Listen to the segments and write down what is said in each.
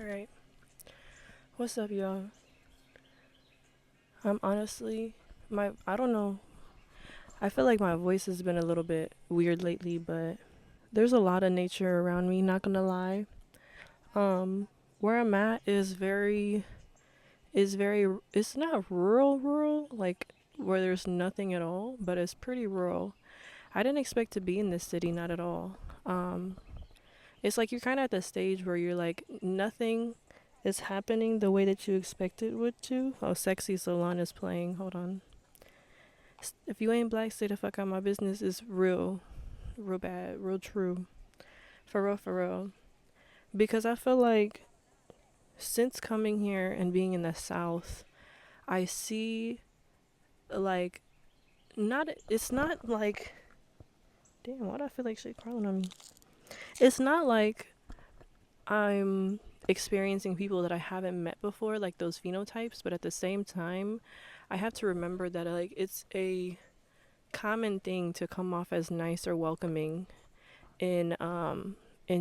All right. What's up, y'all? I'm honestly, I don't know. I feel like my voice has been a little bit weird lately, but there's a lot of nature around me, not gonna lie. Um, where I'm at it's not rural, like where there's nothing at all, but it's pretty rural. I didn't expect to be in this city, not at all. Um, it's like you're kind of at the stage where you're like, nothing is happening the way that you expect it would to. Oh, Sexy Solana is playing. Hold on. If you ain't black, stay the fuck out my business is real bad, real true. For real, for real. Because I feel like since coming here and being in the South, I see like it's not like, damn, why do I feel like shit crawling on me? It's not like I'm experiencing people that I haven't met before, like those phenotypes, but at the same time, I have to remember that like it's a common thing to come off as nice or welcoming in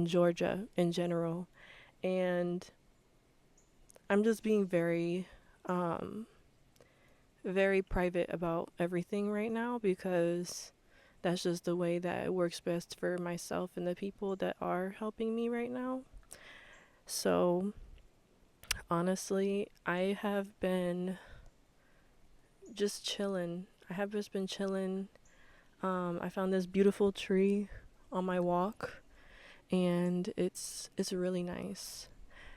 Georgia in general. And I'm just being um very private about everything right now because that's just the way that it works best for myself and the people that are helping me right now. So, honestly, I have been just chilling. I have just been chilling. I found this beautiful tree on my walk and it's really nice.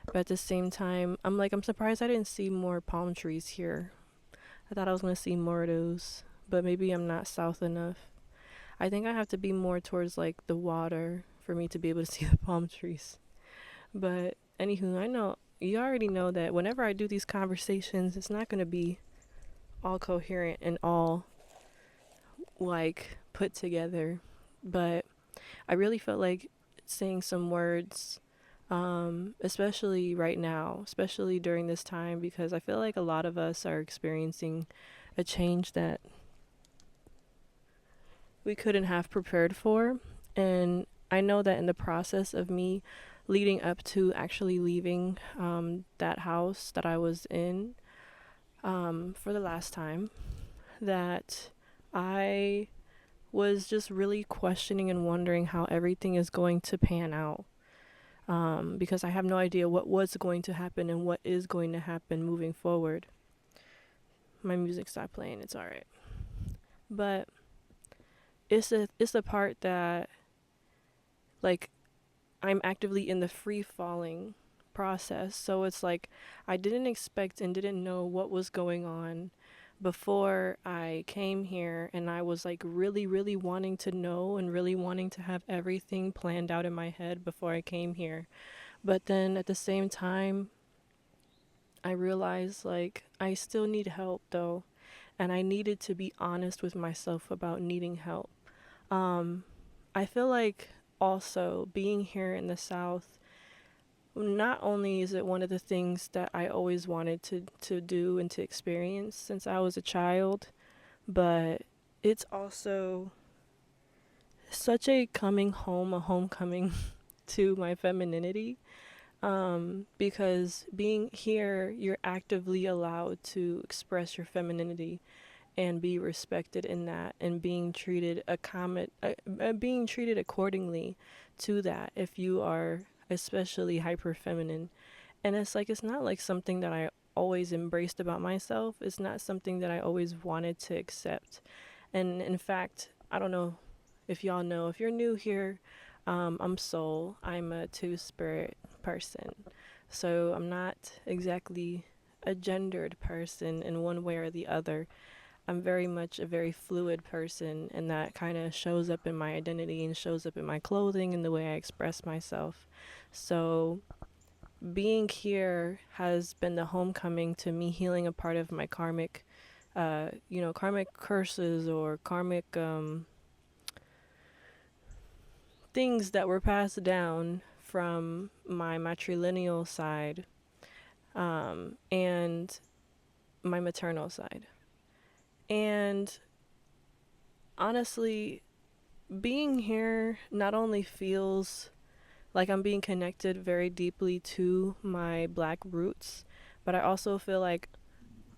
But at the same time, I'm surprised I didn't see more palm trees here. I thought I was gonna see more of those, but maybe I'm not south enough. I think I have to be more towards like the water for me to be able to see the palm trees. But anywho, I know you already know that whenever I do these conversations, it's not gonna be all coherent and all like put together. But I really felt like saying some words, especially right now, especially during this time, because I feel like a lot of us are experiencing a change that we couldn't have prepared for. And I know that in the process of me leading up to actually leaving that house that I was in for the last time, that I was just really questioning and wondering how everything is going to pan out. Because I have no idea what was going to happen and what is going to happen moving forward. My music stopped playing, it's alright. But it's the part that like I'm actively in the free falling process. So it's like I didn't expect and didn't know what was going on before I came here, and I was like really really wanting to know and really wanting to have everything planned out in my head before I came here. But then at the same time, I realized like I still need help though, and I needed to be honest with myself about needing help. Um I feel like also being here in the South, not only is it one of the things that I always wanted to do and to experience since I was a child, but it's also such a coming home, a homecoming to my femininity. Because being here, you're actively allowed to express your femininity and be respected in that, and being treated accordingly to that if you are especially hyper feminine. And it's like it's not like something that I always embraced about myself. It's not something that I always wanted to accept. And in fact, I don't know if y'all know, if you're new here, I'm Soul. I'm a two spirit person. So I'm not exactly a gendered person in one way or the other. I'm very much a very fluid person, and that kind of shows up in my identity and shows up in my clothing and the way I express myself. So being here has been the homecoming to me healing a part of my karmic, karmic curses or karmic things that were passed down from my matrilineal side and my maternal side. And honestly, being here not only feels like I'm being connected very deeply to my Black roots, but I also feel like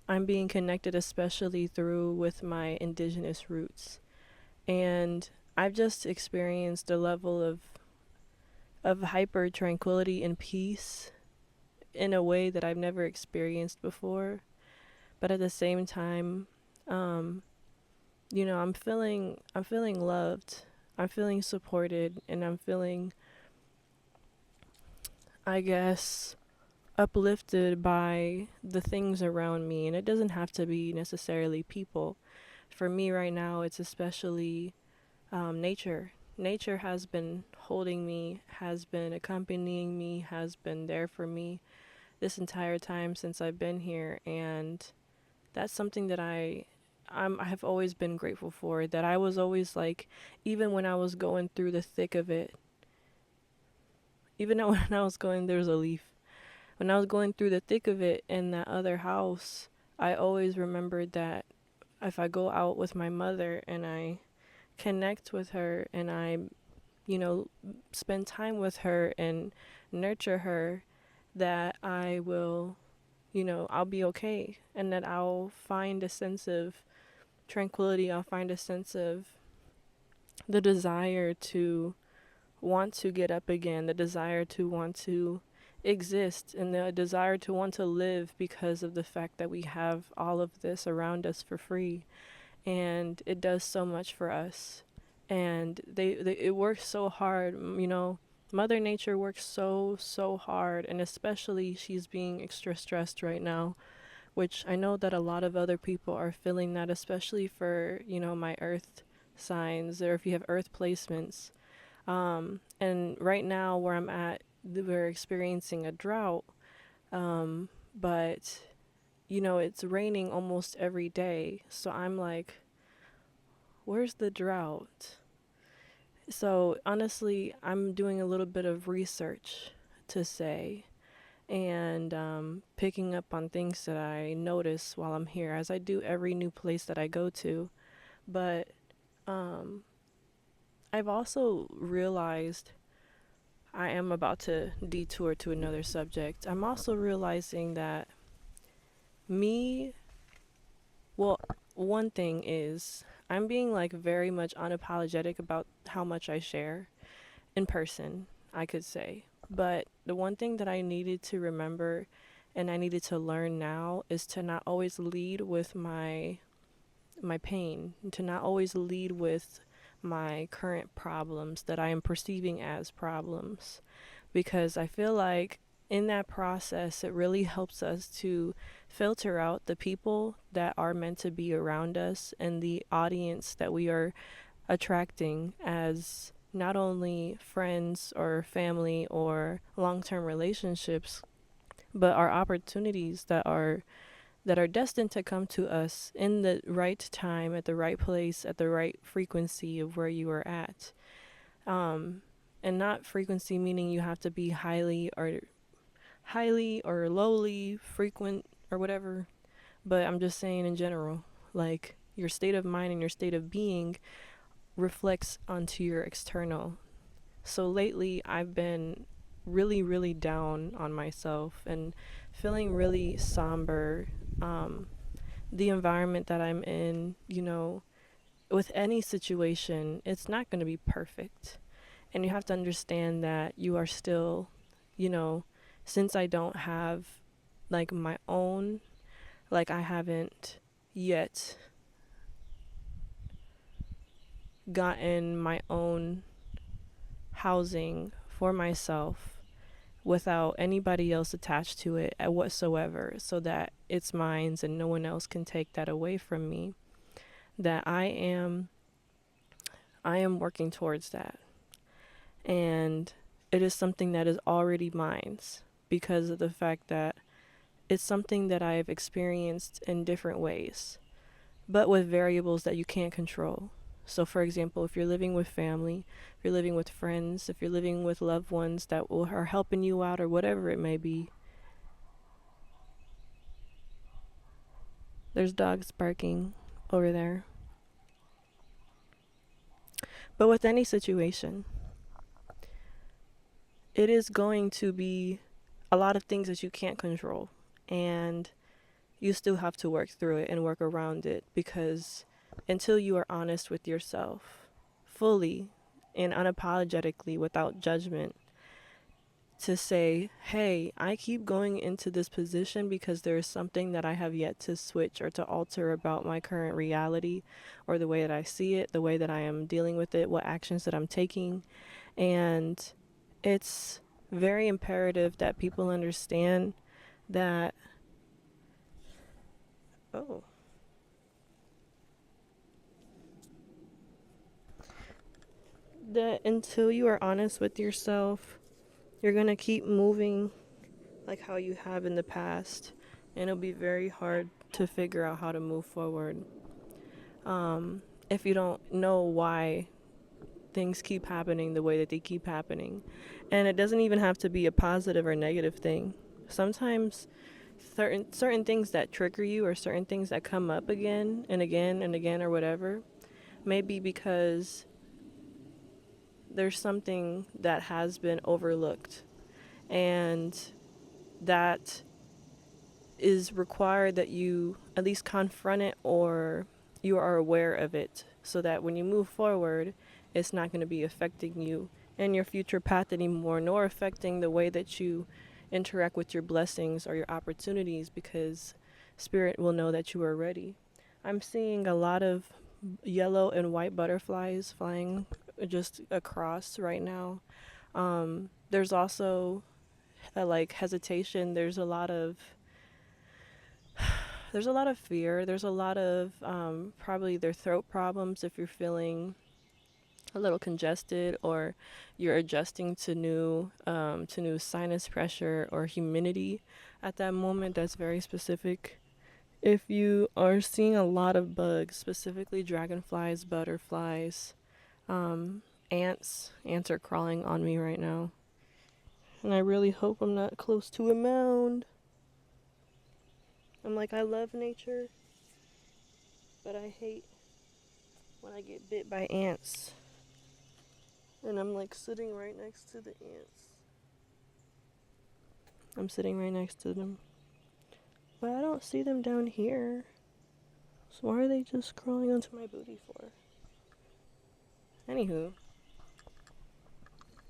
I'm being connected especially through with my Indigenous roots. And I've just experienced a level of hyper tranquility and peace in a way that I've never experienced before. But at the same time, um, I'm feeling loved. I'm feeling supported, and I'm feeling, I guess, uplifted by the things around me. And it doesn't have to be necessarily people. For me right now, it's especially nature. Nature has been holding me, has been accompanying me, has been there for me this entire time since I've been here, and that's something that I have always been grateful for. That I was always like, even when I was going through the thick of it, even when I was going, there's a leaf. When I was going through the thick of it in that other house, I always remembered that if I go out with my mother and I connect with her and I, you know, spend time with her and nurture her, that I will, I'll be okay, and that I'll find a sense of tranquility. I'll find a sense of the desire to want to get up again, the desire to want to exist, and the desire to want to live because of the fact that we have all of this around us for free. And it does so much for us. And they it works so hard, Mother Nature works so hard, and especially she's being extra stressed right now, which I know that a lot of other people are feeling that, especially for, my earth signs, or if you have earth placements. And right now where I'm at, we're experiencing a drought. But it's raining almost every day. So I'm like, where's the drought? So honestly, I'm doing a little bit of research to say, and picking up on things that I notice while I'm here, as I do every new place that I go to. But um, I've also realized, I am about to detour to another subject. I'm also realizing that me, well, one thing is, I'm being like very much unapologetic about how much I share in person, I could say. But the one thing that I needed to remember and I needed to learn now is to not always lead with my pain, to not always lead with my current problems that I am perceiving as problems, because I feel like in that process it really helps us to filter out the people that are meant to be around us and the audience that we are attracting as not only friends or family or long-term relationships, but our opportunities that are destined to come to us in the right time, at the right place, at the right frequency of where you are at. And not frequency meaning you have to be highly or lowly frequent or whatever, but I'm just saying in general, like your state of mind and your state of being reflects onto your external. So lately I've been really, really down on myself and feeling really somber. The environment that I'm in, with any situation, it's not going to be perfect. And you have to understand that you are still, you know, since I don't have like my own, like I haven't yet gotten my own housing for myself without anybody else attached to it whatsoever, so that it's mine and no one else can take that away from me, that I am working towards that. And it is something that is already mine because of the fact that it's something that I've experienced in different ways, but with variables that you can't control. So, for example, if you're living with family, if you're living with friends, if you're living with loved ones that are helping you out or whatever it may be, there's dogs barking over there. But with any situation, it is going to be a lot of things that you can't control. And you still have to work through it and work around it, because until you are honest with yourself fully and unapologetically without judgment, to say, hey, I keep going into this position because there is something that I have yet to switch or to alter about my current reality, or the way that I see it, the way that I am dealing with it, what actions that I'm taking. And it's very imperative that people understand that, oh, that until you are honest with yourself, you're going to keep moving like how you have in the past, and it'll be very hard to figure out how to move forward if you don't know why things keep happening the way that they keep happening. And it doesn't even have to be a positive or negative thing. Sometimes certain things that trigger you, or certain things that come up again and again and again or whatever, may be because there's something that has been overlooked, and that is required that you at least confront it, or you are aware of it, so that when you move forward, it's not going to be affecting you and your future path anymore, nor affecting the way that you interact with your blessings or your opportunities, because spirit will know that you are ready. I'm seeing a lot of yellow and white butterflies flying just across right now. There's also like hesitation. There's a lot of fear. There's a lot of probably their throat problems if you're feeling a little congested, or you're adjusting to new sinus pressure or humidity at that moment. That's very specific. If you are seeing a lot of bugs, specifically dragonflies, butterflies, um, ants are crawling on me right now, and I really hope I'm not close to a mound. I'm like, I love nature, but I hate when I get bit by ants. And I'm like sitting right next to the ants. I'm sitting right next to them. But I don't see them down here. So why are they just crawling onto my booty for? Anywho.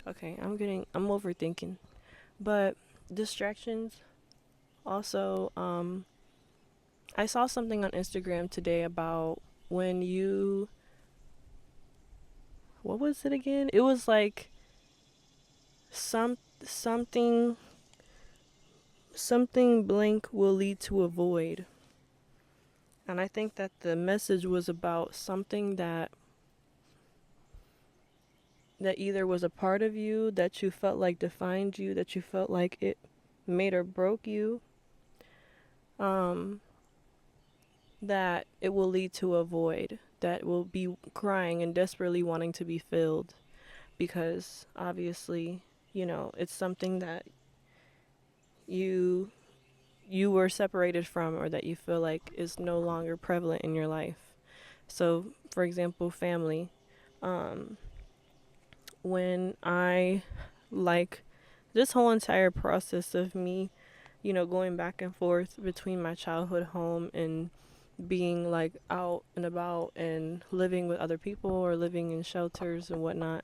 Okay, I'm overthinking. But distractions also, I saw something on Instagram today about when you, what was it again? It was like something blank will lead to a void. And I think that the message was about something that either was a part of you that you felt like defined you, that you felt like it made or broke you, um, that it will lead to a void that will be crying and desperately wanting to be filled, because obviously, it's something that you you were separated from, or that you feel like is no longer prevalent in your life. So, for example, family. Um, when I, like, this whole entire process of me, going back and forth between my childhood home and being like out and about and living with other people or living in shelters and whatnot,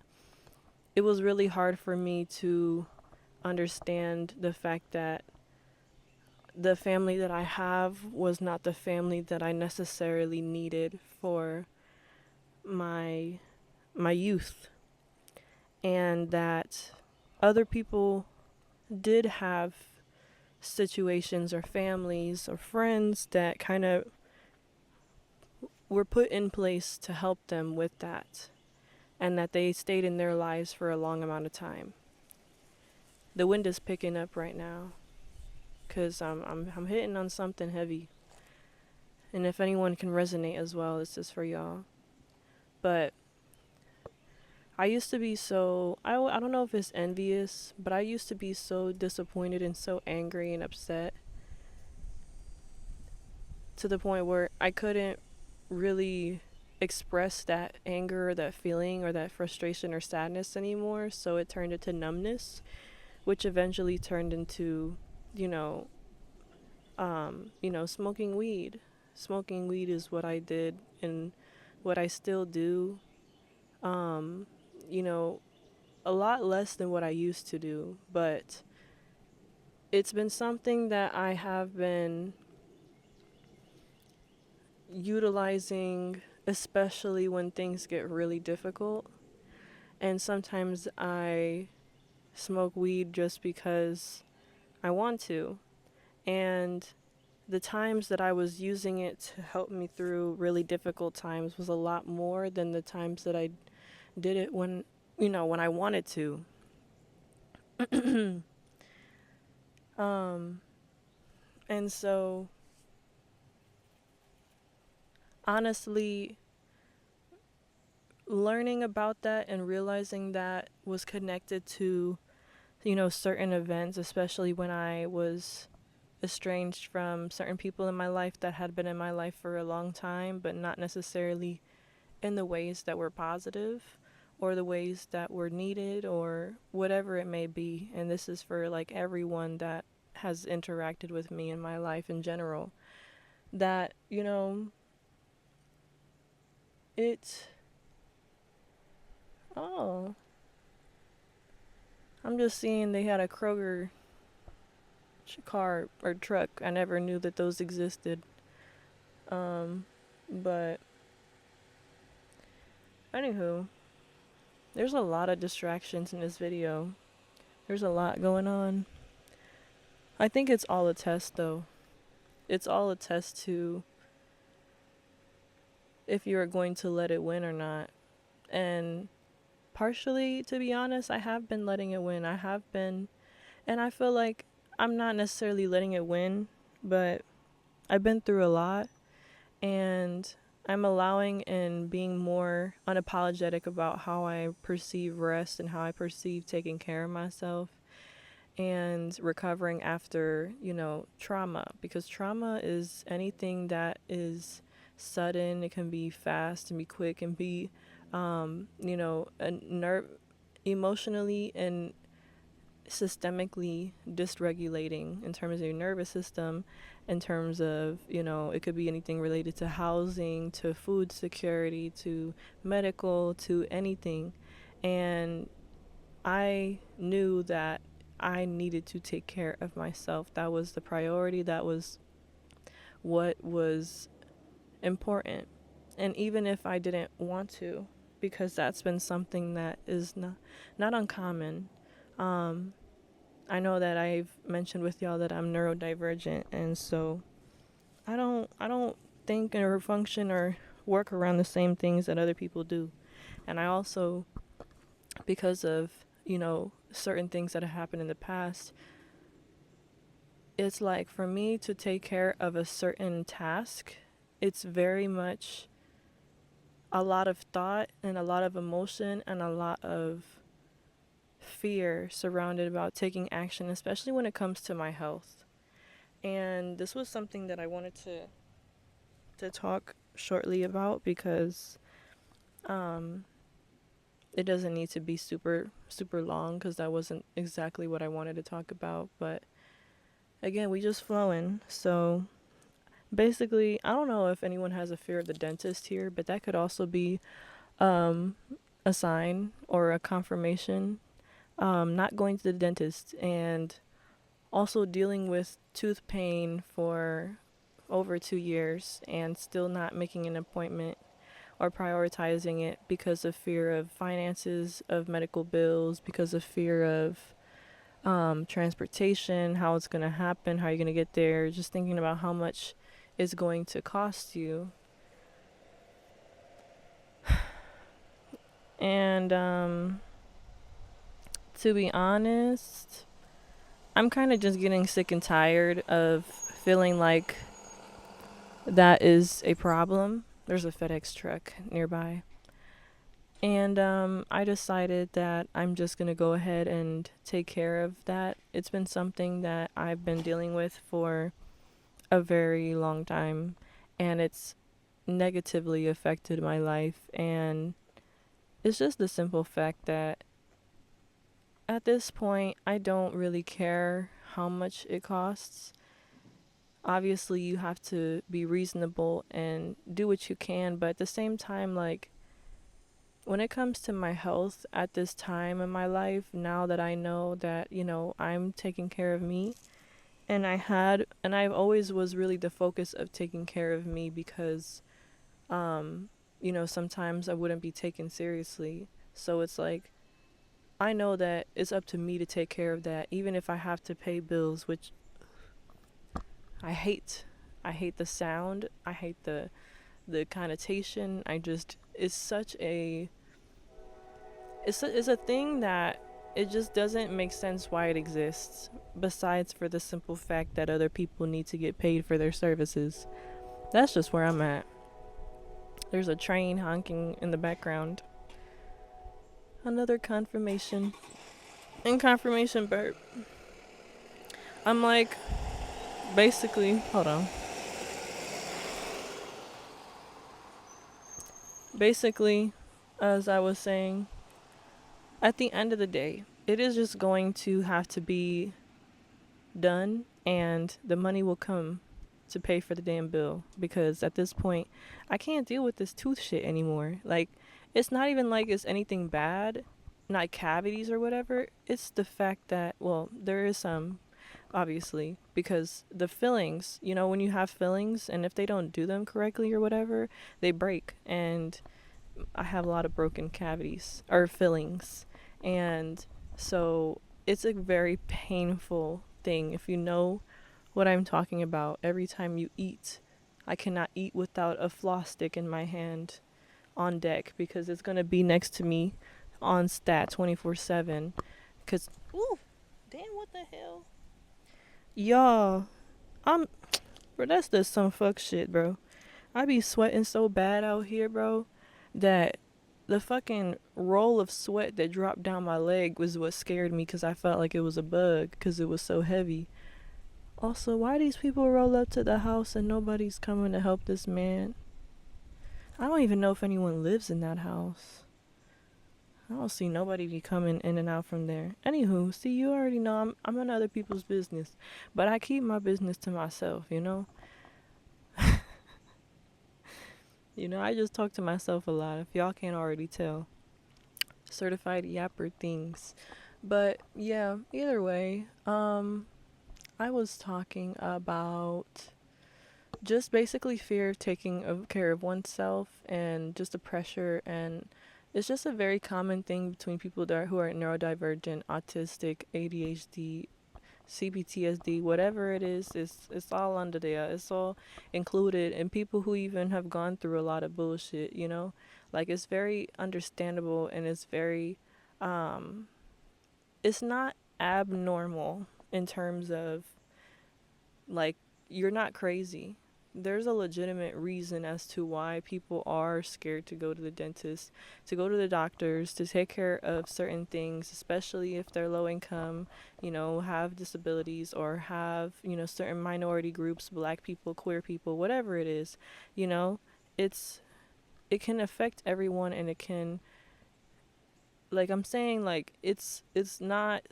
it was really hard for me to understand the fact that the family that I have was not the family that I necessarily needed for my youth, and that other people did have situations or families or friends that kind of were put in place to help them with that, and that they stayed in their lives for a long amount of time. The wind is picking up right now because I'm hitting on something heavy, and if anyone can resonate as well, this is for y'all. But I used to be so, I don't know if it's envious, but I used to be so disappointed and so angry and upset, to the point where I couldn't really express that anger or that feeling or that frustration or sadness anymore, so it turned into numbness. which eventually turned into, you know, smoking weed. Smoking weed is what I did and what I still do. Um, you know, a lot less than what I used to do, but it's been something that I have been utilizing, especially when things get really difficult. And sometimes I smoke weed just because I want to. And the times that I was using it to help me through really difficult times was a lot more than the times that I did it when, when I wanted to. um, and so, honestly, learning about that and realizing that was connected to, certain events, especially when I was estranged from certain people in my life that had been in my life for a long time, but not necessarily in the ways that were positive or the ways that were needed or whatever it may be. And this is for like everyone that has interacted with me in my life in general. That, it's, oh, I'm just seeing they had a Kroger car or truck. I never knew that those existed. But anywho, there's a lot of distractions in this video. There's a lot going on. I think it's all a test though. It's all a test to if you're going to let it win or not. And partially, to be honest, I have been letting it win. I have been, and I feel like I'm not necessarily letting it win, but I've been through a lot and I'm allowing and being more unapologetic about how I perceive rest and how I perceive taking care of myself and recovering after, trauma. Because trauma is anything that is sudden, it can be fast and be quick and be, a emotionally and systemically dysregulating in terms of your nervous system, in terms of, it could be anything related to housing, to food security, to medical, to anything. And I knew that I needed to take care of myself. That was the priority. That was what was important. And even if I didn't want to, because that's been something that is not uncommon. I know that I've mentioned with y'all that I'm neurodivergent, and so I don't think or function or work around the same things that other people do. And I also, because of, certain things that have happened in the past, it's like for me to take care of a certain task, it's very much a lot of thought and a lot of emotion and a lot of fear surrounded about taking action, especially when it comes to my health. And this was something that I wanted to talk shortly about because it doesn't need to be super super long because that wasn't exactly what I wanted to talk about. But again, we just flowing. So basically, I don't know if anyone has a fear of the dentist here, but that could also be um, a sign or a confirmation. Not going to the dentist and also dealing with tooth pain for over 2 years and still not making an appointment or prioritizing it because of fear of finances, of medical bills, because of fear of transportation, how it's going to happen, how you're going to get there, just thinking about how much it's going to cost you. And to be honest, I'm kind of just getting sick and tired of feeling like that is a problem. There's a FedEx truck nearby. And I decided that I'm just going to go ahead and take care of that. It's been something that I've been dealing with for a very long time, and it's negatively affected my life. And it's just the simple fact that at this point, I don't really care how much it costs. Obviously, you have to be reasonable and do what you can, but at the same time, like, when it comes to my health at this time in my life, now that I know that, I'm taking care of me, and I've always was really the focus of taking care of me because, sometimes I wouldn't be taken seriously. So it's like, I know that it's up to me to take care of that, even if I have to pay bills, which I hate. I hate the sound. I hate the connotation. It's such a it's a thing that it just doesn't make sense why it exists, besides for the simple fact that other people need to get paid for their services. That's just where I'm at. There's a train honking in the background. Another confirmation. And confirmation burp. I'm like, basically, hold on. Basically, as I was saying, at the end of the day, it is just going to have to be done, and the money will come to pay for the damn bill, because at this point I can't deal with this tooth shit anymore. Like, it's not even like it's anything bad, not cavities or whatever. It's the fact that, well, there is some, obviously, because the fillings, when you have fillings and if they don't do them correctly or whatever, they break. And I have a lot of broken cavities or fillings. And so it's a very painful thing. If you know what I'm talking about, every time you eat, I cannot eat without a floss stick in my hand on deck, because it's going to be next to me on stat 24/7. Because, ooh, damn, what the hell? Y'all, bro, that's just some fuck shit, bro. I be sweating so bad out here, bro, that the fucking roll of sweat that dropped down my leg was what scared me, because I felt like it was a bug because it was so heavy. Also, why these people roll up to the house and nobody's coming to help this man? I don't even know if anyone lives in that house. I don't see nobody be coming in and out from there. Anywho, see, you already know I'm in other people's business, but I keep my business to myself, I just talk to myself a lot, if y'all can't already tell. Certified yapper things. But yeah, either way, I was talking about just basically fear of taking care of oneself, and just the pressure, and it's just a very common thing between people who are neurodivergent, autistic, ADHD, CPTSD, whatever it is. It's all under there. It's all included, and people who even have gone through a lot of bullshit. Like, it's very understandable, and it's very, it's not abnormal in terms of, like, you're not crazy. There's a legitimate reason as to why people are scared to go to the dentist, to go to the doctors, to take care of certain things, especially if they're low income, have disabilities, or have, certain minority groups, black people, queer people, whatever it is, you know, it's, it can affect everyone, and it can, like I'm saying, like, it's not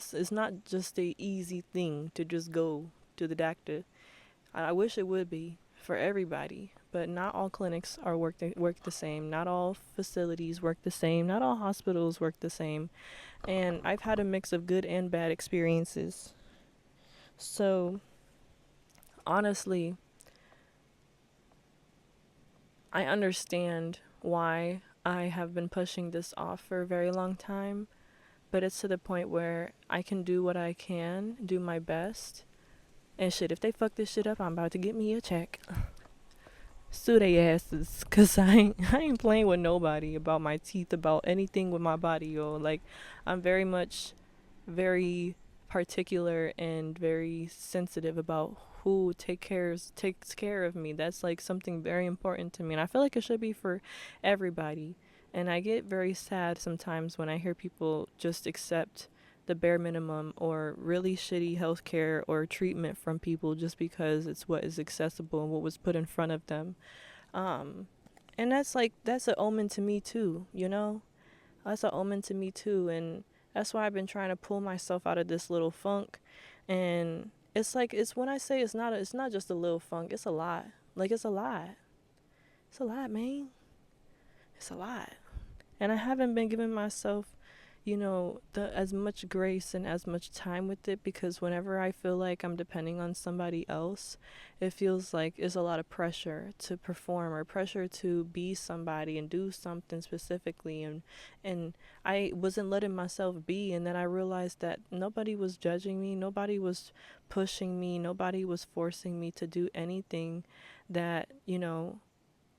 just a easy thing to just go to the doctor. I wish it would be for everybody, but not all clinics work the same. Not all facilities work the same. Not all hospitals work the same. And I've had a mix of good and bad experiences. So, honestly, I understand why I have been pushing this off for a very long time, but it's to the point where I can do what I can, do my best. And shit, if they fuck this shit up, I'm about to get me a check. Sue they asses, cause I ain't playing with nobody about my teeth, about anything with my body, yo. Like, I'm very much, very particular and very sensitive about who takes care of me. That's like something very important to me, and I feel like it should be for everybody. And I get very sad sometimes when I hear people just accept the bare minimum or really shitty healthcare or treatment from people just because it's what is accessible and what was put in front of them. Um, and that's an omen to me too, That's an omen to me too. And That's why I've been trying to pull myself out of this little funk. And it's like, it's when I say it's not just a little funk, it's a lot. Like, it's a lot. It's a lot, man. It's a lot. And I haven't been giving myself, the as much grace and as much time with it, because whenever I feel like I'm depending on somebody else, it feels like it's a lot of pressure to perform or pressure to be somebody and do something specifically, and I wasn't letting myself be. And then I realized that nobody was judging me, nobody was pushing me, nobody was forcing me to do anything. That,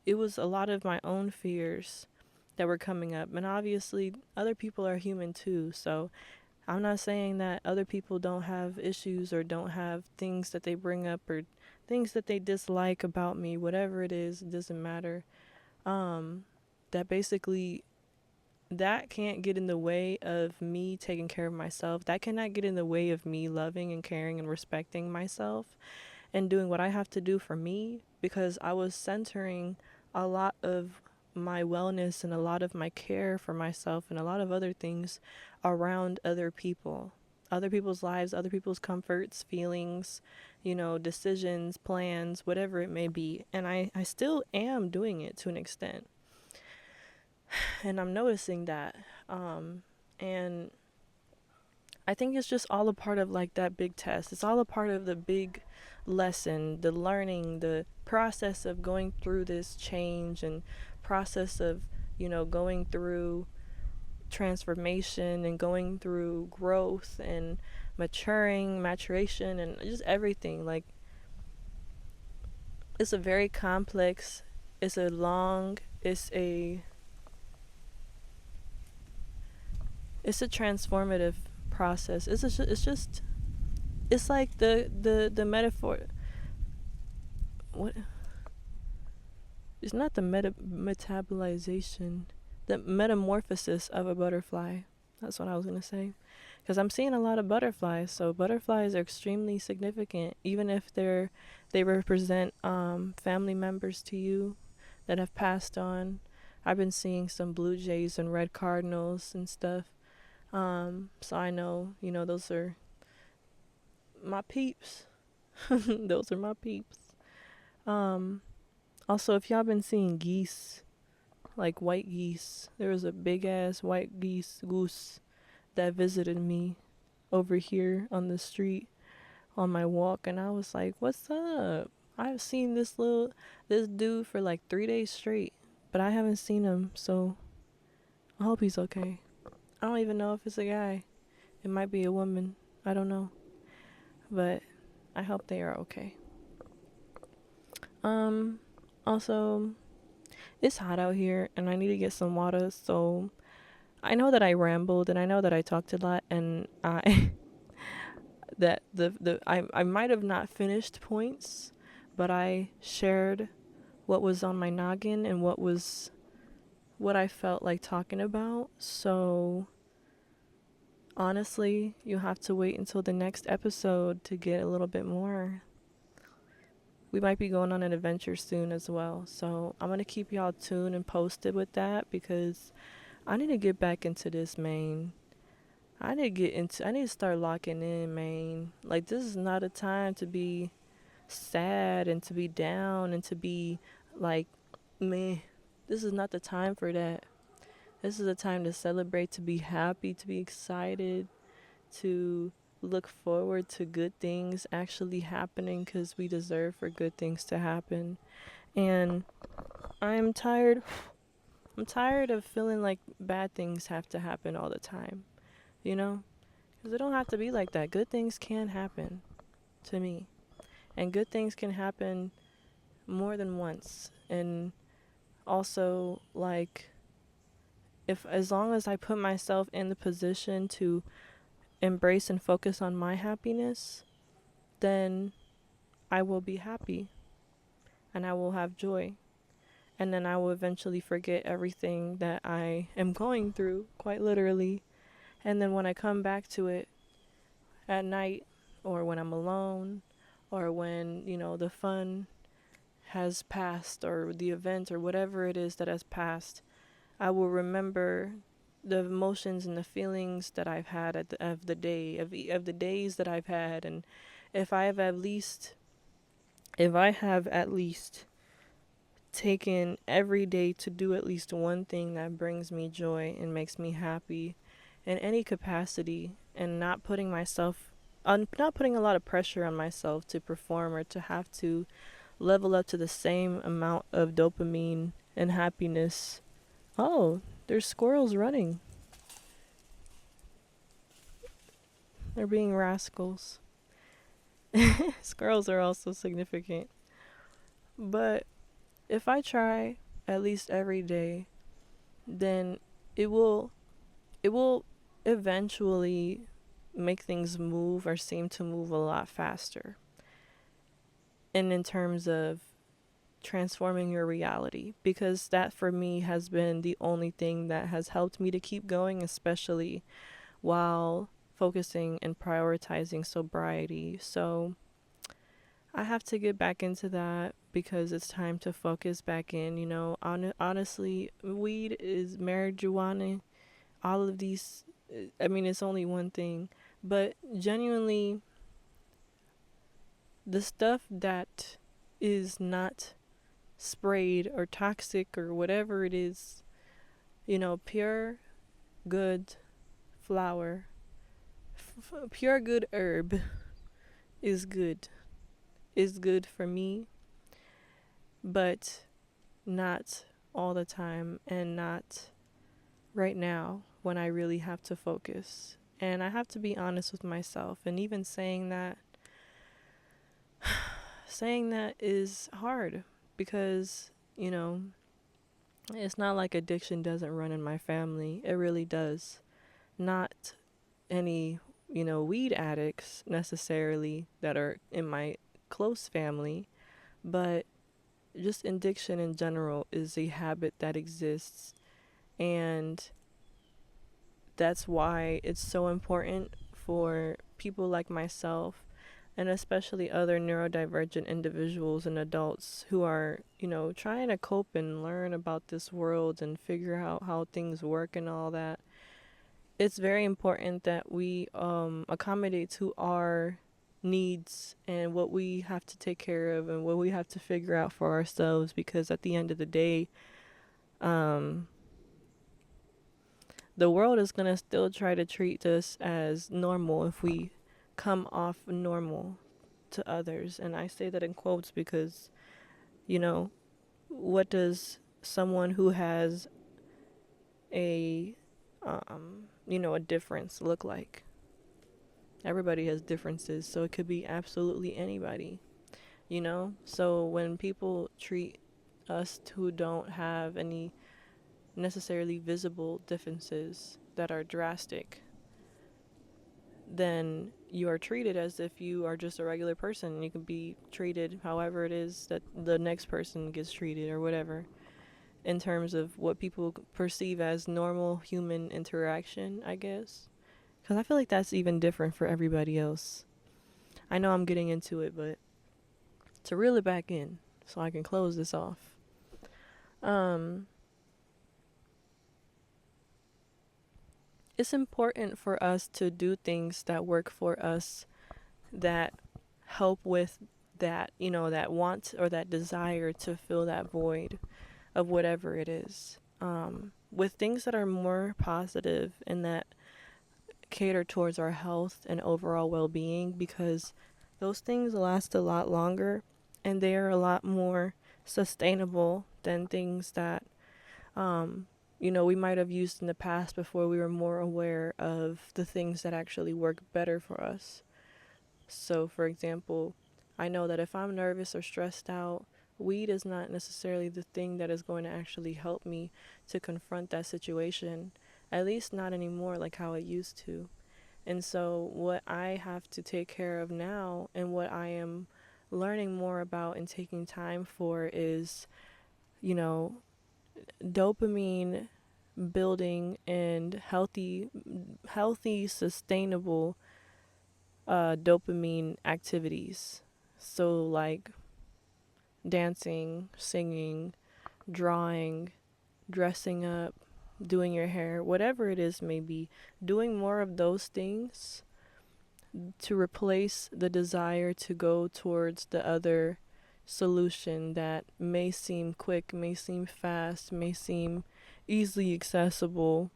it was a lot of my own fears that were coming up. And obviously, other people are human too. So I'm not saying that other people don't have issues or don't have things that they bring up or things that they dislike about me. Whatever it is, it doesn't matter. That basically, that can't get in the way of me taking care of myself. That cannot get in the way of me loving and caring and respecting myself and doing what I have to do for me, because I was centering a lot of my wellness and a lot of my care for myself and a lot of other things around other people, other people's lives, other people's comforts, feelings, decisions, plans, whatever it may be. And I still am doing it to an extent. And I'm noticing that. And I think it's just all a part of like that big test. It's all a part of the big lesson, the learning, the process of going through this change and process of, going through transformation and going through growth and maturation and just everything. Like, it's a very complex, it's a long, it's a transformative process. It's like the metaphor. What? It's not the metabolization, the metamorphosis of a butterfly. That's what I was gonna say. Because I'm seeing a lot of butterflies. So butterflies are extremely significant, even if they represent family members to you that have passed on. I've been seeing some blue jays and red cardinals and stuff. So I know, those are my peeps. Those are my peeps. Also, if y'all been seeing geese, like white geese, there was a big ass white goose that visited me over here on the street on my walk, and I was like, "What's up?" I've seen this dude for like 3 days straight, but I haven't seen him, so I hope he's okay. I don't even know if it's a guy. It might be a woman. I don't know, but I hope they are okay. Also, it's hot out here and I need to get some water, so I know that I rambled and I know that I talked a lot, and I that I might have not finished points, but I shared what was on my noggin and what I felt like talking about. So honestly, you have to wait until the next episode to get a little bit more. We might be going on an adventure soon as well. So I'm going to keep y'all tuned and posted with that, because I need to get back into this, man. I need to start locking in, man. Like, this is not a time to be sad and to be down and to be like, meh. This is not the time for that. This is a time to celebrate, to be happy, to be excited, to look forward to good things actually happening, because we deserve for good things to happen. And I'm tired. I'm tired of feeling like bad things have to happen all the time, Because it don't have to be like that. Good things can happen to me. And good things can happen more than once. And also, like, if as long as I put myself in the position to embrace and focus on my happiness, then I will be happy and I will have joy. And then I will eventually forget everything that I am going through, quite literally. And then when I come back to it at night, or when I'm alone, or when, the fun has passed, or the event or whatever it is that has passed, I will remember the emotions and the feelings that I've had of the day of the days that I've had, and if I have at least if I have at least taken every day to do at least one thing that brings me joy and makes me happy in any capacity, and not putting a lot of pressure on myself to perform or to have to level up to the same amount of dopamine and happiness. Oh, there's squirrels running. They're being rascals. Squirrels are also significant. But if I try at least every day, then it will it will eventually make things move or seem to move a lot faster. And in terms of transforming your reality, because that for me has been the only thing that has helped me to keep going, especially while focusing and prioritizing sobriety. So I have to get back into that because it's time to focus back in. Honestly, weed is marijuana, all of these. I mean, it's only one thing, but genuinely, the stuff that is not sprayed or toxic or whatever it is, pure, good flower, pure, good herb is good. Is good for me, but not all the time and not right now when I really have to focus. And I have to be honest with myself. And even saying that is hard because, it's not like addiction doesn't run in my family. It really does. Not any, weed addicts necessarily that are in my close family, but just addiction in general is a habit that exists. And that's why it's so important for people like myself and especially other neurodivergent individuals and adults who are, trying to cope and learn about this world and figure out how things work and all that. It's very important that we accommodate to our needs and what we have to take care of and what we have to figure out for ourselves, because at the end of the day, um, the world is going to still try to treat us as normal if we come off normal to others. And I say that in quotes because, you know, what does someone who has a, a difference look like? Everybody has differences, so it could be absolutely anybody. So when people treat us who don't have any necessarily visible differences that are drastic, then you are treated as if you are just a regular person. You can be treated however it is that the next person gets treated or whatever, in terms of what people perceive as normal human interaction, I guess. Because I feel like that's even different for everybody else. I know I'm getting into it, but to reel it back in so I can close this off. It's important for us to do things that work for us, that help with that want or that desire to fill that void of whatever it is. With things that are more positive and that cater towards our health and overall well-being, because those things last a lot longer and they are a lot more sustainable than things that we might have used in the past before we were more aware of the things that actually work better for us. So, for example, I know that if I'm nervous or stressed out, weed is not necessarily the thing that is going to actually help me to confront that situation, at least not anymore like how it used to. And so, what I have to take care of now and what I am learning more about and taking time for is, dopamine building and healthy, sustainable dopamine activities. So, like dancing, singing, drawing, dressing up, doing your hair, whatever it is, maybe doing more of those things to replace the desire to go towards the other solution that may seem quick, may seem fast, may seem easily accessible.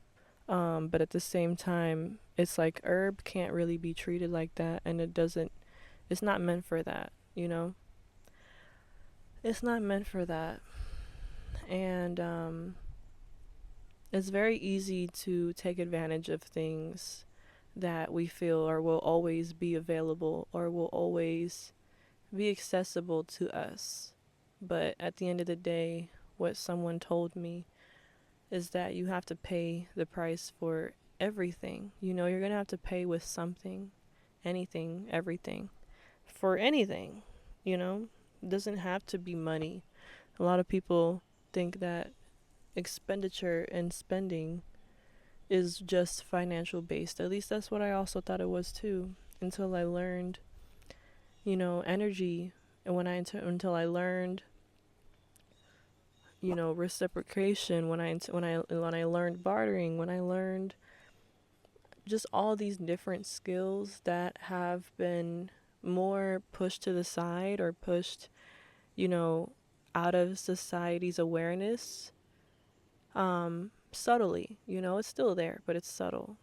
But at the same time, it's like herb can't really be treated like that, and it's not meant for that, you know? It's not meant for that. And it's very easy to take advantage of things that we feel or will always be available or will always be accessible to us. But at the end of the day, what someone told me is that you have to pay the price for everything. You know, you're going to have to pay with something, anything, everything, for anything, you know? It doesn't have to be money. A lot of people think that expenditure and spending is just financial based. At least that's what I also thought it was too, until I learned, you know, energy, and until I learned, you know, reciprocation, when I learned bartering, when I learned just all these different skills that have been more pushed to the side or pushed, you know, out of society's awareness, subtly, you know, it's still there, but it's subtle,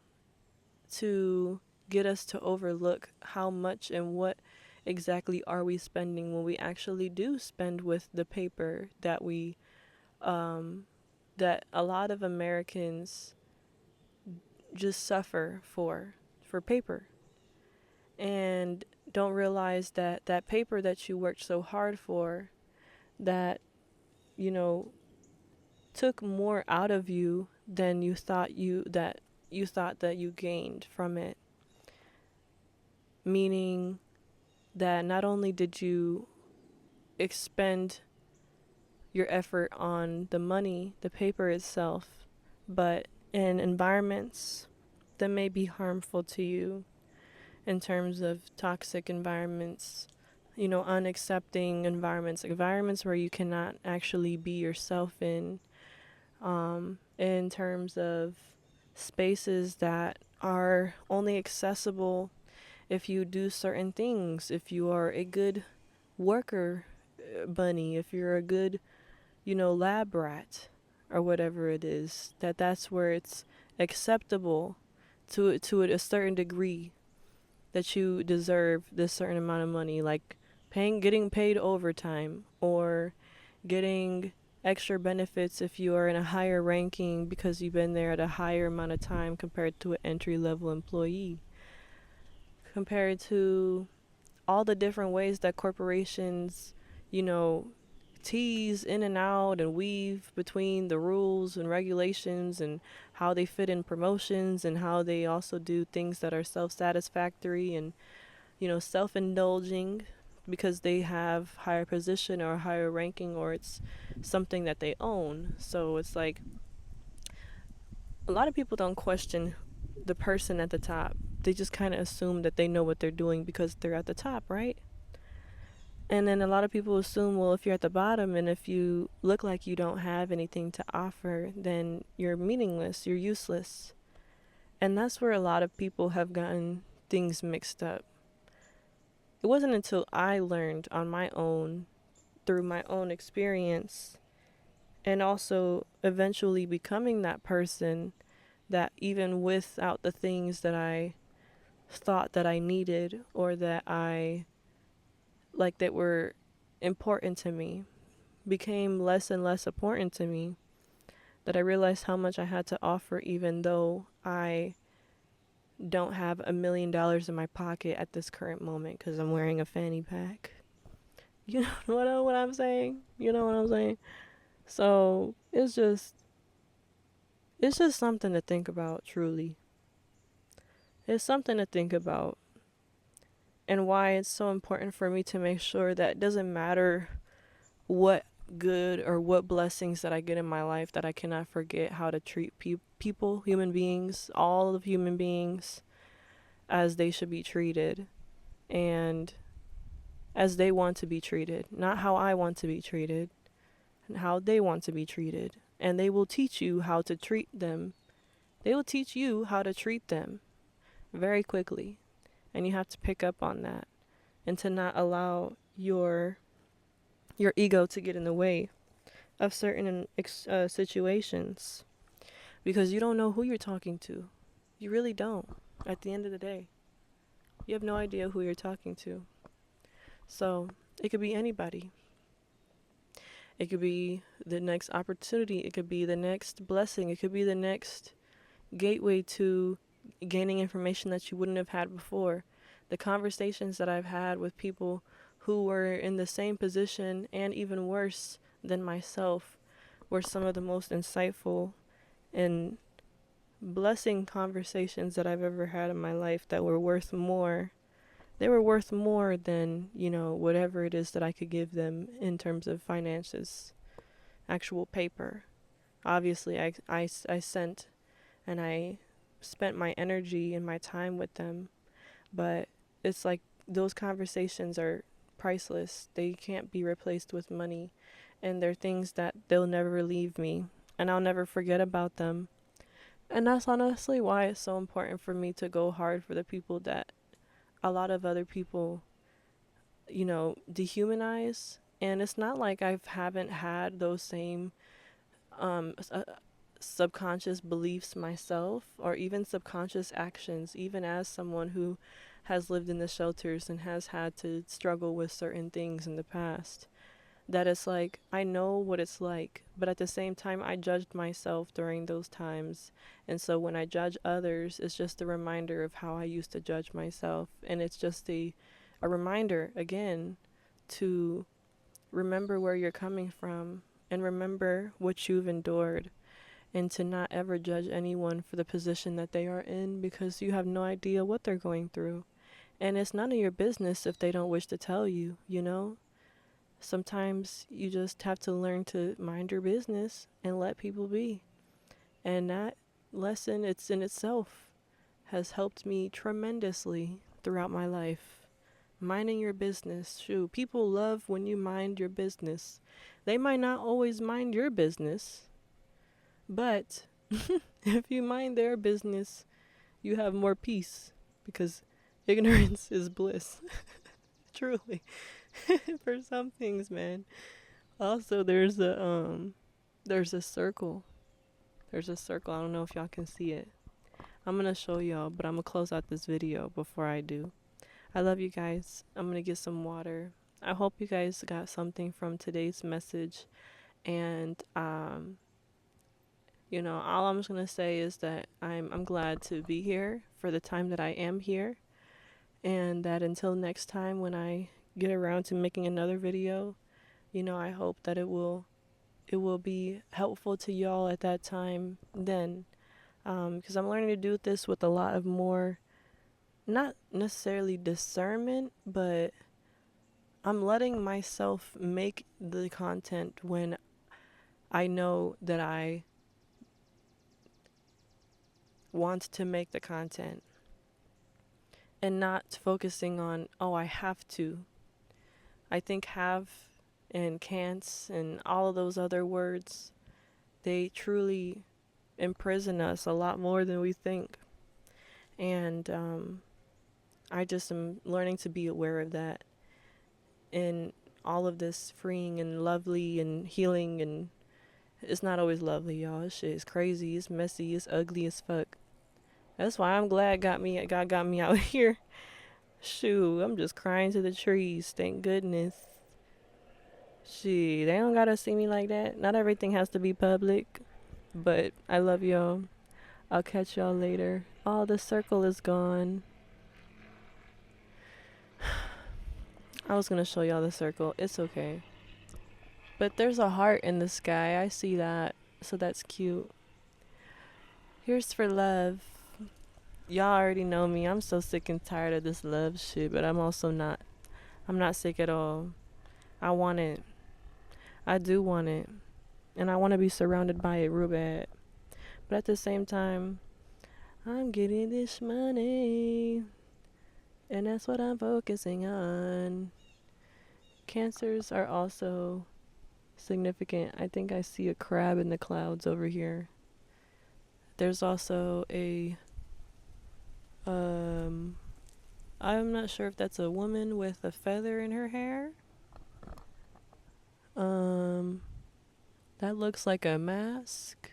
to get us to overlook how much and what exactly are we spending when we actually do spend with the paper that that a lot of Americans just suffer for paper, and don't realize that that paper that you worked so hard for, that, you know, took more out of you than you thought that you gained from it. Meaning that not only did you expend your effort on the money, the paper itself, but in environments that may be harmful to you, in terms of toxic environments, you know, unaccepting environments where you cannot actually be yourself in terms of spaces that are only accessible if you do certain things, if you are a good worker bunny, if you're a good, you know, lab rat or whatever it is, that's where it's acceptable to a certain degree, that you deserve this certain amount of money, like getting paid overtime, or getting extra benefits if you are in a higher ranking because you've been there at a higher amount of time compared to an entry level employee, compared to all the different ways that corporations, you know, tease in and out and weave between the rules and regulations, and how they fit in promotions, and how they also do things that are self-satisfactory and, you know, self-indulging because they have higher position or higher ranking, or it's something that they own. So it's like a lot of people don't question the person at the top. They just kind of assume that they know what they're doing because they're at the top, right? And then a lot of people assume, well, if you're at the bottom and if you look like you don't have anything to offer, then you're meaningless, you're useless. And that's where a lot of people have gotten things mixed up. It wasn't until I learned on my own, through my own experience, and also eventually becoming that person, that even without the things that I thought that I needed, or that I like that were important to me, became less and less important to me, that I realized how much I had to offer, even though I don't have $1 million in my pocket at this current moment because I'm wearing a fanny pack. You know what I'm saying? You know what I'm saying? So it's just something to think about, truly. It's something to think about, and why it's so important for me to make sure that it doesn't matter what good or what blessings that I get in my life, that I cannot forget how to treat people, human beings, all of human beings, as they should be treated, and as they want to be treated, not how I want to be treated, and how they want to be treated. and they will teach you how to treat them. They will teach you how to treat them very quickly, and you have to pick up on that and to not allow your ego to get in the way of certain situations, because you don't know who you're talking to. You really don't. At the end of the day, you have no idea who you're talking to. So it could be anybody. It could be the next opportunity. It could be the next blessing. It could be the next gateway to gaining information that you wouldn't have had before. The conversations that I've had with people who were in the same position and even worse than myself were some of the most insightful and blessing conversations that I've ever had in my life, that were worth more. They were worth more than, whatever it is that I could give them in terms of finances, actual paper. Obviously, I sent and I spent my energy and my time with them, but it's like those conversations are priceless. They can't be replaced with money, and they're things that they'll never leave me, and I'll never forget about them. And that's honestly why it's so important for me to go hard for the people that a lot of other people, dehumanize. And it's not like I haven't had those same subconscious beliefs myself, or even subconscious actions, even as someone who has lived in the shelters and has had to struggle with certain things in the past. That it's like, I know what it's like, but at the same time, I judged myself during those times. And so when I judge others, it's just a reminder of how I used to judge myself. And it's just a reminder, again, to remember where you're coming from and remember what you've endured, and to not ever judge anyone for the position that they are in, because you have no idea what they're going through. And it's none of your business if they don't wish to tell you, Sometimes you just have to learn to mind your business and let people be. And that lesson, it's in itself, has helped me tremendously throughout my life. Minding your business. Shoot, people love when you mind your business. They might not always mind your business, but if you mind their business, you have more peace, because ignorance is bliss. Truly. For some things, man. Also, there's a circle. There's a circle. I don't know if y'all can see it. I'm gonna show y'all, but I'm gonna close out this video before I do. I love you guys. I'm gonna get some water. I hope you guys got something from today's message. And all I'm just gonna say is that I'm glad to be here for the time that I am here, and that until next time when I get around to making another video, I hope that it will be helpful to y'all at that time then, because I'm learning to do this with a lot of more, not necessarily discernment, but I'm letting myself make the content when I know that I want to make the content, and not focusing on, oh, I have to. I think have and can'ts and all of those other words, they truly imprison us a lot more than we think. And I just am learning to be aware of that in all of this freeing and lovely and healing. And it's not always lovely, y'all. This shit is crazy, it's messy, it's ugly as fuck. That's why I'm glad God got me out here. Shoot, I'm just crying to the trees. Thank goodness. Shit, they don't gotta see me like that. Not everything has to be public. But I love y'all. I'll catch y'all later. Oh, the circle is gone. I was gonna show y'all the circle. It's okay. But there's a heart in the sky. I see that. So that's cute. Here's for love. Y'all already know me. I'm so sick and tired of this love shit. But I'm also not. I'm not sick at all. I want it. I do want it. And I want to be surrounded by it real bad. But at the same time, I'm getting this money. And that's what I'm focusing on. Cancers are also significant. I think I see a crab in the clouds over here. There's also a um I'm not sure if that's a woman with a feather in her hair. Um that looks like a mask.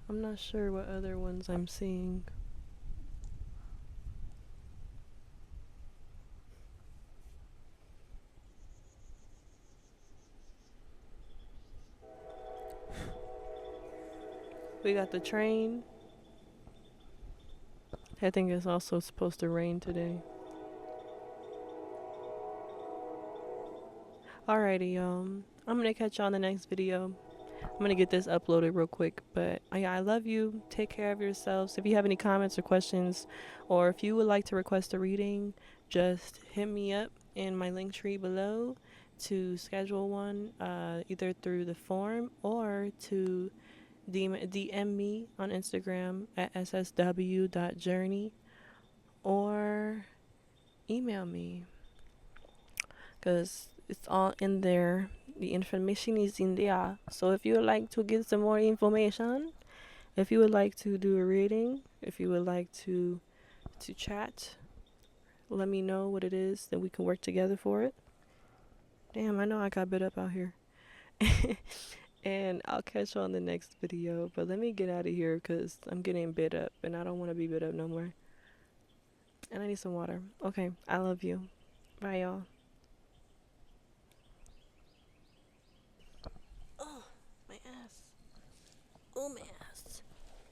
I'm not sure what other ones I'm seeing. We got the train. I think it's also supposed to rain today. Alrighty, I'm gonna catch y'all in the next video. I'm gonna get this uploaded real quick, but yeah, I love you. Take care of yourselves. If you have any comments or questions, or if you would like to request a reading, just hit me up in my link tree below to schedule one, either through the form or to DM me on Instagram at ssw.journey or email me, because it's all in there. The information is in there. So if you would like to get some more information, if you would like to do a reading, if you would like to chat, let me know what it is that we can work together for it. Damn, I know I got bit up out here. And I'll catch you on the next video. But let me get out of here because I'm getting bit up and I don't want to be bit up no more. And I need some water. Okay, I love you. Bye, y'all.